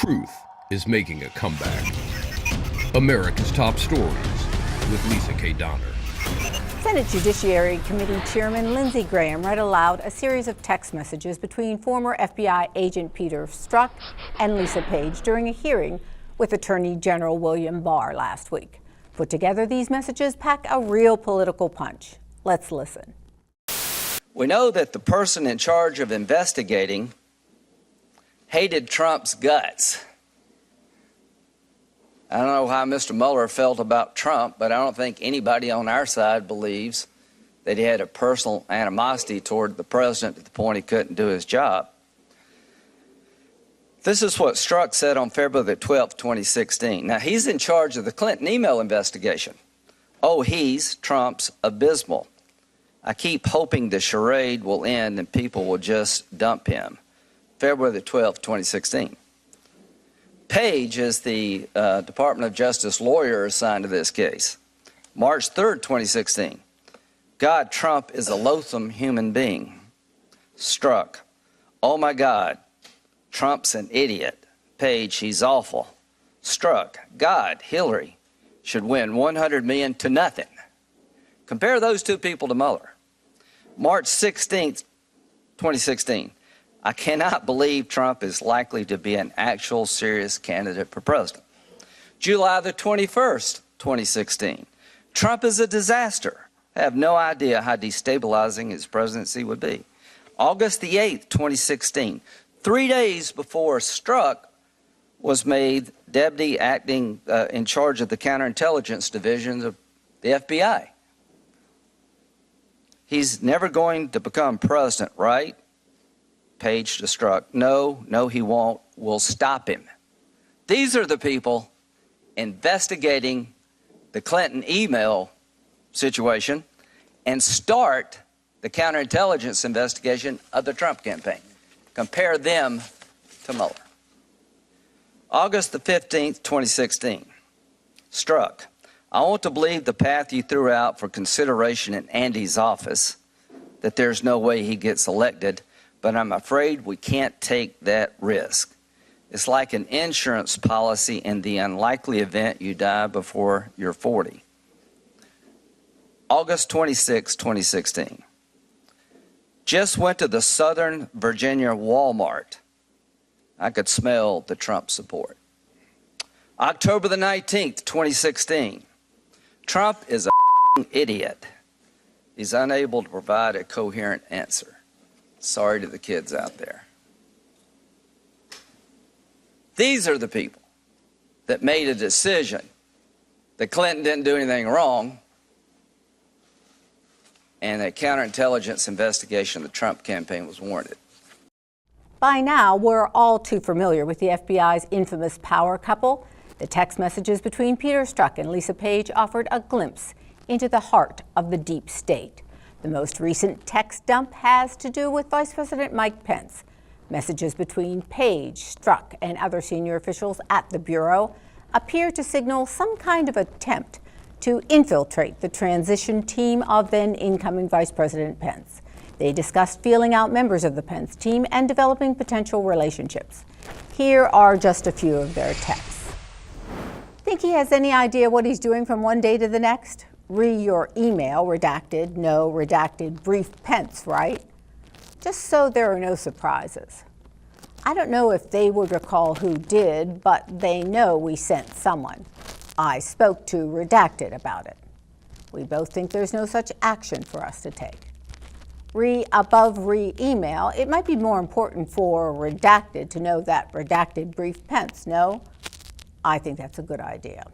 Truth is making a comeback. America's Top Stories with Lisa K. Donner. Senate Judiciary Committee Chairman Lindsay Graham read aloud a series of text messages between former FBI agent Peter Strzok and Lisa Page during a hearing with Attorney General William Barr last week. Put together, these messages pack a real political punch. Let's listen. We know that the person in charge of investigating hated Trump's guts. I don't know how Mr. Mueller felt about Trump, but I don't think anybody on our side believes that he had a personal animosity toward the president to the point he couldn't do his job. This is what Strzok said on February the 12th, 2016. Now, he's in charge of the Clinton email investigation. Oh, he's Trump's abysmal. I keep hoping the charade will end and people will just dump him. February the 12th, 2016. Page is the Department of Justice lawyer assigned to this case. March 3rd, 2016. God, Trump is a loathsome human being. Strzok. Oh my God, Trump's an idiot. Page, he's awful. Strzok. God, Hillary should win 100 million to nothing. Compare those two people to Mueller. March 16th, 2016. I cannot believe Trump is likely to be an actual serious candidate for president. July the 21st, 2016. Trump is a disaster. I have no idea how destabilizing his presidency would be. August the 8th, 2016. 3 days before Strzok was made deputy acting in charge of the counterintelligence division of the FBI. He's never going to become president, right? Page to Strzok. No, he won't. We'll stop him. These are the people investigating the Clinton email situation and start the counterintelligence investigation of the Trump campaign. Compare them to Mueller. August the 15th, 2016. Strzok. I want to believe the path you threw out for consideration in Andy's office, that there's no way he gets elected, but I'm afraid we can't take that risk. It's like an insurance policy in the unlikely event you die before you're 40. August 26, 2016. Just went to the Southern Virginia Walmart. I could smell the Trump support. October the 19th, 2016. Trump is a idiot. He's unable to provide a coherent answer. Sorry to the kids out there. These are the people that made a decision that Clinton didn't do anything wrong and a counterintelligence investigation of the Trump campaign was warranted. By now, we're all too familiar with the FBI's infamous power couple. The text messages between Peter Strzok and Lisa Page offered a glimpse into the heart of the deep state. The most recent text dump has to do with Vice President Mike Pence. Messages between Page, Strzok, and other senior officials at the Bureau appear to signal some kind of attempt to infiltrate the transition team of then incoming Vice President Pence. They discussed feeling out members of the Pence team and developing potential relationships. Here are just a few of their texts. Think he has any idea what he's doing from one day to the next? Re your email, redacted, no, redacted, brief Pence, right? Just so there are no surprises. I don't know if they would recall who did, but they know we sent someone. I spoke to redacted about it. We both think there's no such action for us to take. Above email, it might be more important for redacted to know that redacted brief Pence, no? I think that's a good idea.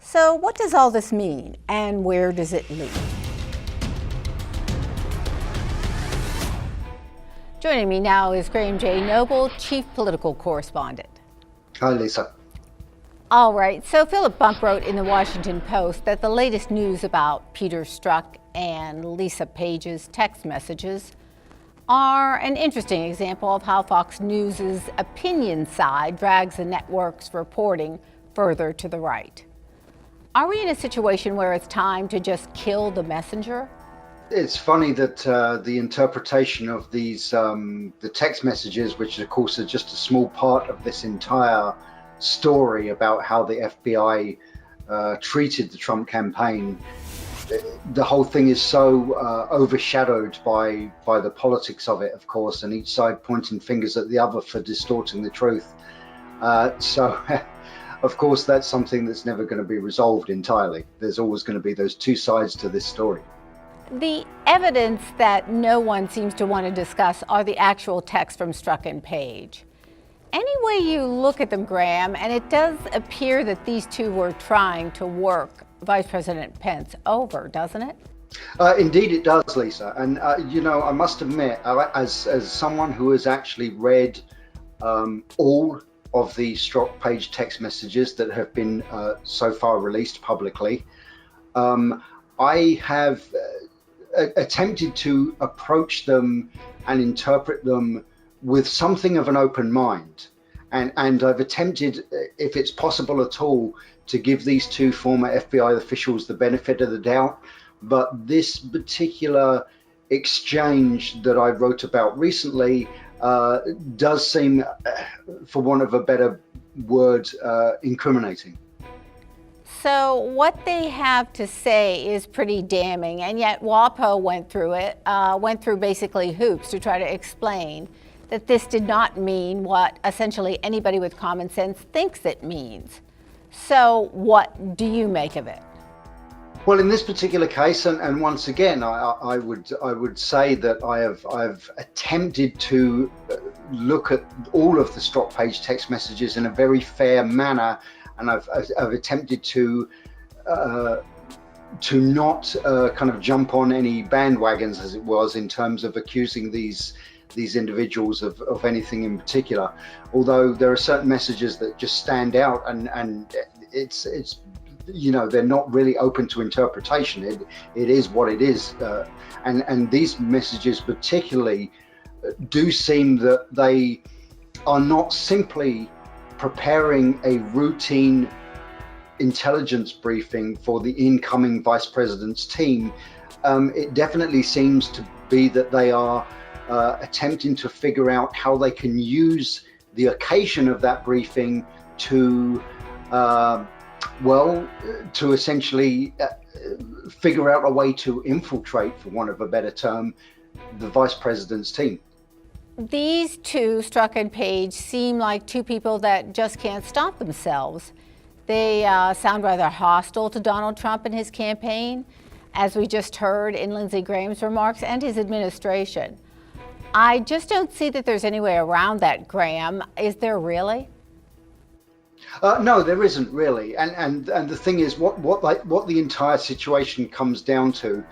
So what does all this mean, and where does it lead? Joining me now is Graham J. Noble, Chief Political Correspondent. Hi, Lisa. All right, so Philip Bump wrote in the Washington Post that the latest news about Peter Strzok and Lisa Page's text messages are an interesting example of how Fox News's opinion side drags the network's reporting further to the right. Are we in a situation where it's time to just kill the messenger? It's funny that the interpretation of these the text messages, which of course are just a small part of this entire story about how the FBI treated the Trump campaign, the whole thing is so overshadowed by the politics of it, of course, and each side pointing fingers at the other for distorting the truth. So, of course, that's something that's never going to be resolved entirely. There's always going to be those two sides to this story. The evidence that no one seems to want to discuss are the actual texts from Strzok and Page. Any way you look at them, Graham, and it does appear that these two were trying to work Vice President Pence over, doesn't it? Indeed it does, Lisa. And, I must admit, as someone who has actually read all of the Strzok Page text messages that have been so far released publicly, I have attempted to approach them and interpret them with something of an open mind. And I've attempted, if it's possible at all, to give these two former FBI officials the benefit of the doubt. But this particular exchange that I wrote about recently does seem, for want of a better word, incriminating. So what they have to say is pretty damning, and yet WAPO went through basically hoops to try to explain that this did not mean what essentially anybody with common sense thinks it means. So what do you make of it? Well, in this particular case, and once again, I would say that I've attempted to look at all of the Strzok Page text messages in a very fair manner, and I've attempted to not kind of jump on any bandwagons, as it was, in terms of accusing these individuals of anything in particular. Although there are certain messages that just stand out, and it's they're not really open to interpretation. It is what it is, and these messages particularly do seem that they are not simply preparing a routine intelligence briefing for the incoming vice president's team. It definitely seems to be that they are attempting to figure out how they can use the occasion of that briefing to essentially figure out a way to infiltrate, for want of a better term, the vice president's team. These two, Strzok and Page, seem like two people that just can't stop themselves. They sound rather hostile to Donald Trump and his campaign, as we just heard in Lindsey Graham's remarks, and his administration. I just don't see that there's any way around that, Graham. Is there really? No, there isn't really. And the thing is, what the entire situation comes down to,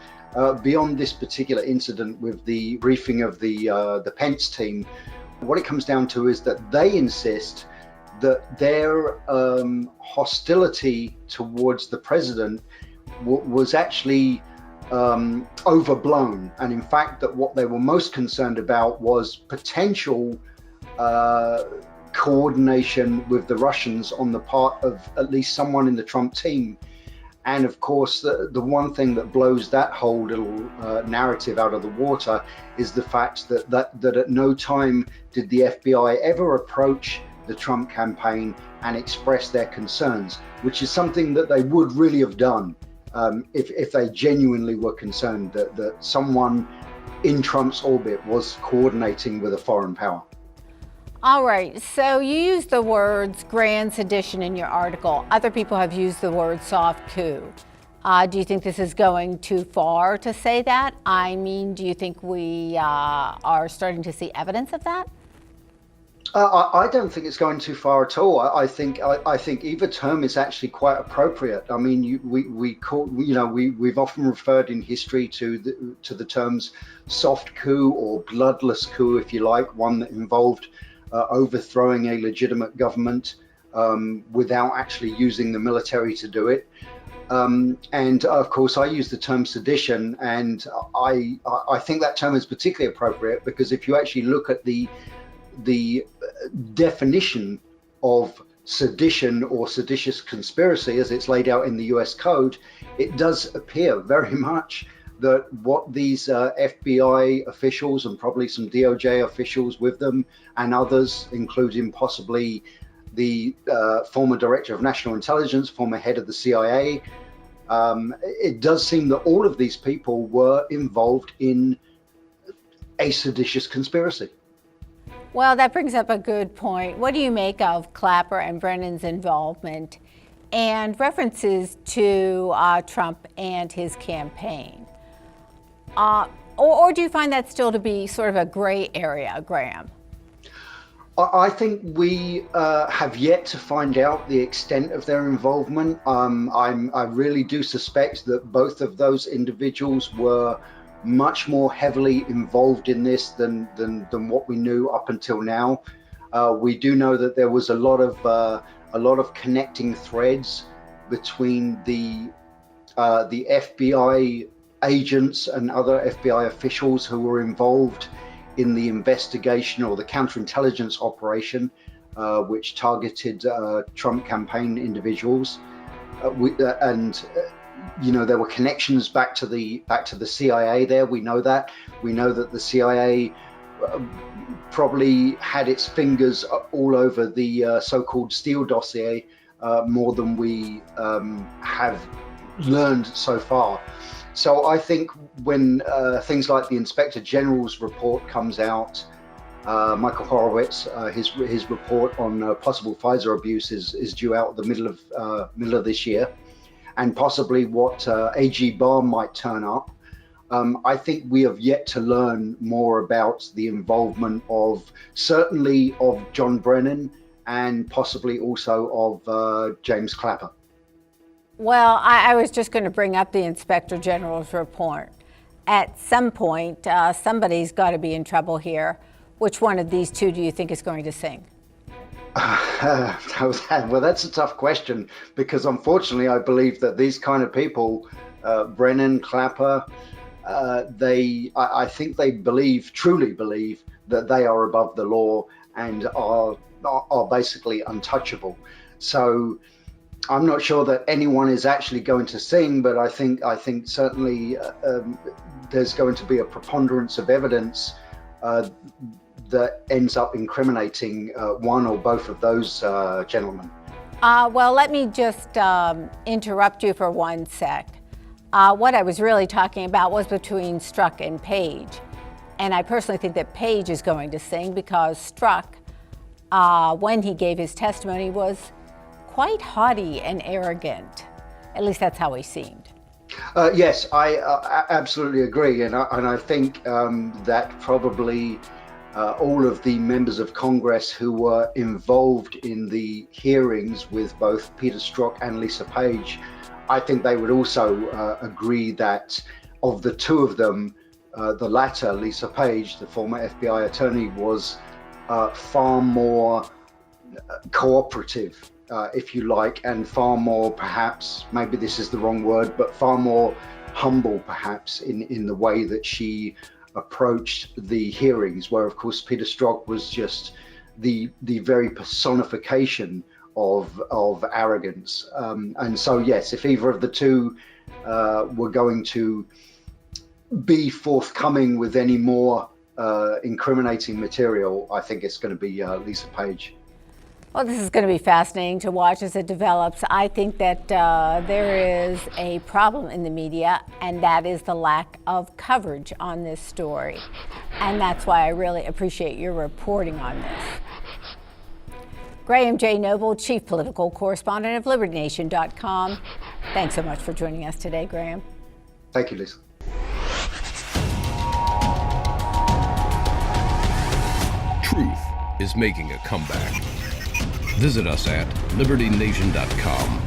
beyond this particular incident with the briefing of the Pence team, what it comes down to is that they insist that their hostility towards the president was actually overblown, and in fact that what they were most concerned about was potential coordination with the Russians on the part of at least someone in the Trump team. And of course, the one thing that blows that whole little narrative out of the water is the fact that at no time did the FBI ever approach the Trump campaign and express their concerns, which is something that they would really have done if they genuinely were concerned that someone in Trump's orbit was coordinating with a foreign power. All right, so you used the words grand sedition in your article. Other people have used the word soft coup. Do you think this is going too far to say that? I mean, do you think we are starting to see evidence of that? I don't think it's going too far at all. I think either term is actually quite appropriate. I mean, we've often referred in history to the terms soft coup or bloodless coup, if you like, one that involved overthrowing a legitimate government without actually using the military to do it. And of course, I use the term sedition, and I think that term is particularly appropriate because if you actually look at the definition of sedition or seditious conspiracy as it's laid out in the US Code, it does appear very much that what these FBI officials and probably some DOJ officials with them and others, including possibly the former director of national intelligence, former head of the CIA, it does seem that all of these people were involved in a seditious conspiracy. Well, that brings up a good point. What do you make of Clapper and Brennan's involvement and references to Trump and his campaign? Or do you find that still to be sort of a gray area, Graham? I think we have yet to find out the extent of their involvement. I really do suspect that both of those individuals were much more heavily involved in this than what we knew up until now. We do know that there was a lot of connecting threads between the FBI agents and other FBI officials who were involved in the investigation or the counterintelligence operation, which targeted Trump campaign individuals, there were connections back to the CIA. There, we know that the CIA probably had its fingers all over the so-called Steele dossier more than we have learned so far. So I think when things like the Inspector General's report comes out, Michael Horowitz, his report on possible Pfizer abuse is due out the middle of this year, and possibly what AG Barr might turn up. I think we have yet to learn more about the involvement certainly of John Brennan and possibly also of James Clapper. Well, I was just going to bring up the Inspector General's report. At some point, somebody's got to be in trouble here. Which one of these two do you think is going to sing? Well, that's a tough question, because unfortunately I believe that these kind of people, Brennan, Clapper, I think they truly believe that they are above the law and are basically untouchable. So I'm not sure that anyone is actually going to sing, but I think certainly there's going to be a preponderance of evidence that ends up incriminating one or both of those gentlemen. Well, let me just interrupt you for 1 sec. What I was really talking about was between Strzok and Page. And I personally think that Page is going to sing because Strzok, when he gave his testimony, was quite haughty and arrogant. At least that's how he seemed. Yes, I absolutely agree. And I think that probably all of the members of Congress who were involved in the hearings with both Peter Strzok and Lisa Page, I think they would also agree that of the two of them, the latter, Lisa Page, the former FBI attorney, was far more cooperative, if you like, and far more, perhaps, maybe this is the wrong word, but far more humble, perhaps, in the way that she approached the hearings, where, of course, Peter Strzok was just the very personification of arrogance. And so, yes, if either of the two were going to be forthcoming with any more incriminating material, I think it's going to be Lisa Page. Well, this is going to be fascinating to watch as it develops. I think that there is a problem in the media, and that is the lack of coverage on this story. And that's why I really appreciate your reporting on this. Graham J. Noble, Chief Political Correspondent of LibertyNation.com. Thanks so much for joining us today, Graham. Thank you, Lisa. Truth is making a comeback. Visit us at LibertyNation.com.